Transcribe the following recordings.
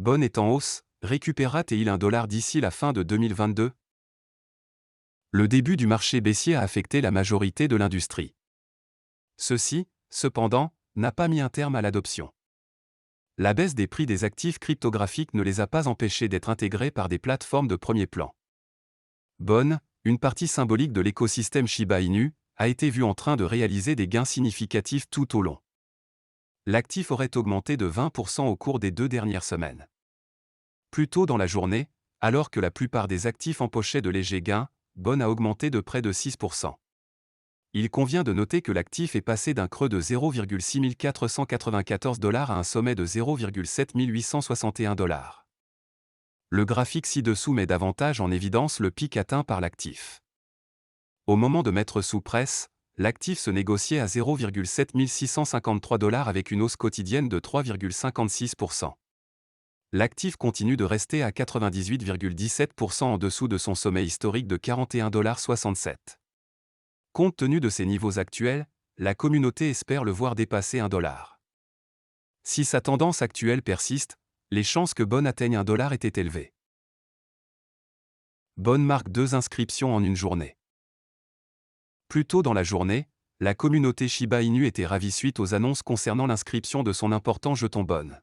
Bon est en hausse, récupérera-t-il $1 d'ici la fin de 2022? Le début du marché baissier a affecté la majorité de l'industrie. Ceci, cependant, n'a pas mis un terme à l'adoption. La baisse des prix des actifs cryptographiques ne les a pas empêchés d'être intégrés par des plateformes de premier plan. Bon, une partie symbolique de l'écosystème Shiba Inu, a été vue en train de réaliser des gains significatifs tout au long. L'actif aurait augmenté de 20% au cours des 2 dernières semaines. Plus tôt dans la journée, alors que la plupart des actifs empochaient de légers gains, Bon a augmenté de près de 6%. Il convient de noter que l'actif est passé d'un creux de $0,6494 à un sommet de $0,7861. Le graphique ci-dessous met davantage en évidence le pic atteint par l'actif. Au moment de mettre sous presse, l'actif se négociait à $0,7653 avec une hausse quotidienne de 3,56%. L'actif continue de rester à 98,17% en dessous de son sommet historique de $41,67. Compte tenu de ces niveaux actuels, la communauté espère le voir dépasser $1. Si sa tendance actuelle persiste, les chances que Bon atteigne $1 étaient élevées. Bon marque 2 inscriptions en une journée. Plus tôt dans la journée, la communauté Shiba Inu était ravie suite aux annonces concernant l'inscription de son important jeton Bon.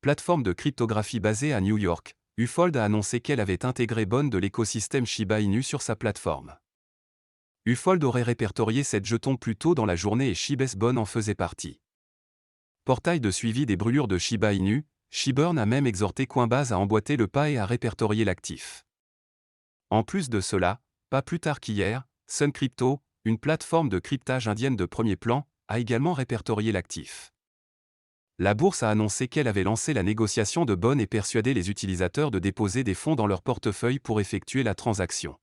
Plateforme de cryptographie basée à New York, Ufold a annoncé qu'elle avait intégré Bon de l'écosystème Shiba Inu sur sa plateforme. Ufold aurait répertorié cette jeton plus tôt dans la journée et Shibes Bon en faisait partie. Portail de suivi des brûlures de Shiba Inu, Shibburn a même exhorté Coinbase à emboîter le pas et à répertorier l'actif. En plus de cela, pas plus tard qu'hier, Sun Crypto, une plateforme de cryptage indienne de premier plan, a également répertorié l'actif. La bourse a annoncé qu'elle avait lancé la négociation de Bon et persuadé les utilisateurs de déposer des fonds dans leur portefeuille pour effectuer la transaction.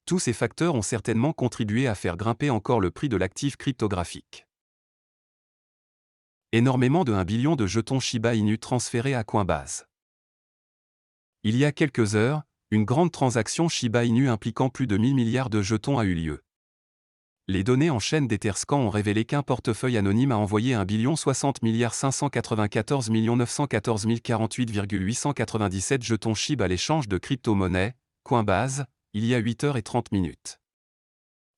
Tous ces facteurs ont certainement contribué à faire grimper encore le prix de l'actif cryptographique. Énormément de 1 billion de jetons Shiba Inu transférés à Coinbase. Il y a quelques heures, une grande transaction Shiba Inu impliquant plus de 1000 milliards de jetons a eu lieu. Les données en chaîne d'Etherscan ont révélé qu'un portefeuille anonyme a envoyé 1 060 594 914 048,897 jetons SHIB à l'échange de crypto-monnaies, Coinbase, il y a 8h30.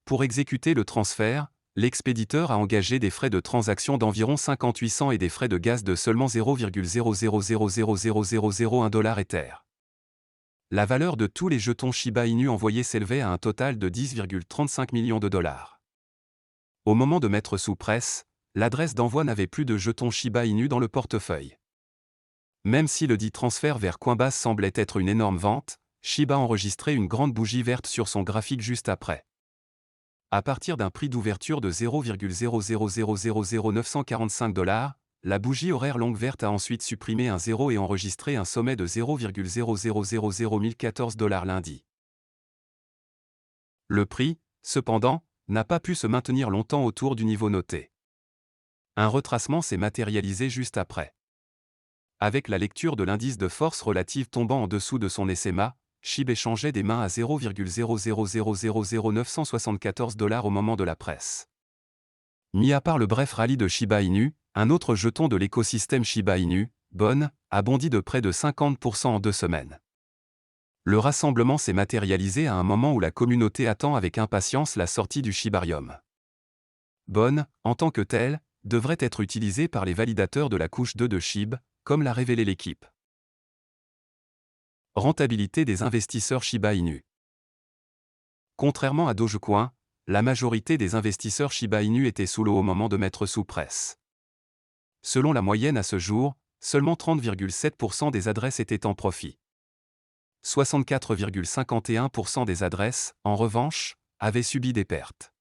Pour exécuter le transfert, l'expéditeur a engagé des frais de transaction d'environ 58 cents et des frais de gaz de seulement $0,00000001 Ether. La valeur de tous les jetons Shiba Inu envoyés s'élevait à un total de 10,35 millions de dollars. Au moment de mettre sous presse, l'adresse d'envoi n'avait plus de jetons Shiba Inu dans le portefeuille. Même si le dit transfert vers Coinbase semblait être une énorme vente, Shiba enregistrait une grande bougie verte sur son graphique juste après. À partir d'un prix d'ouverture de $0,0000945, la bougie horaire longue verte a ensuite supprimé un 0 et enregistré un sommet de $0,0001014 lundi. Le prix, cependant, n'a pas pu se maintenir longtemps autour du niveau noté. Un retracement s'est matérialisé juste après. Avec la lecture de l'indice de force relative tombant en dessous de son SMA, SHIB échangeait des mains à $0,0000974 au moment de la presse. Mis à part le bref rallye de Shiba Inu, un autre jeton de l'écosystème Shiba Inu, Bon, a bondi de près de 50% en 2 semaines. Le rassemblement s'est matérialisé à un moment où la communauté attend avec impatience la sortie du Shibarium. Bon, en tant que tel, devrait être utilisé par les validateurs de la couche 2 de SHIB, comme l'a révélé l'équipe. Rentabilité des investisseurs Shiba Inu. Contrairement à Dogecoin, la majorité des investisseurs Shiba Inu étaient sous l'eau au moment de mettre sous presse. Selon la moyenne à ce jour, seulement 30,7% des adresses étaient en profit. 64,51% des adresses, en revanche, avaient subi des pertes.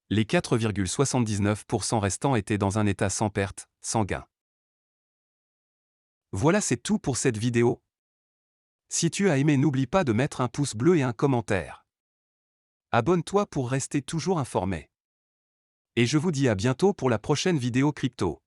Les 4,79% restants étaient dans un état sans perte, sans gain. Voilà, c'est tout pour cette vidéo. Si tu as aimé, n'oublie pas de mettre un pouce bleu et un commentaire. Abonne-toi pour rester toujours informé. Et je vous dis à bientôt pour la prochaine vidéo crypto.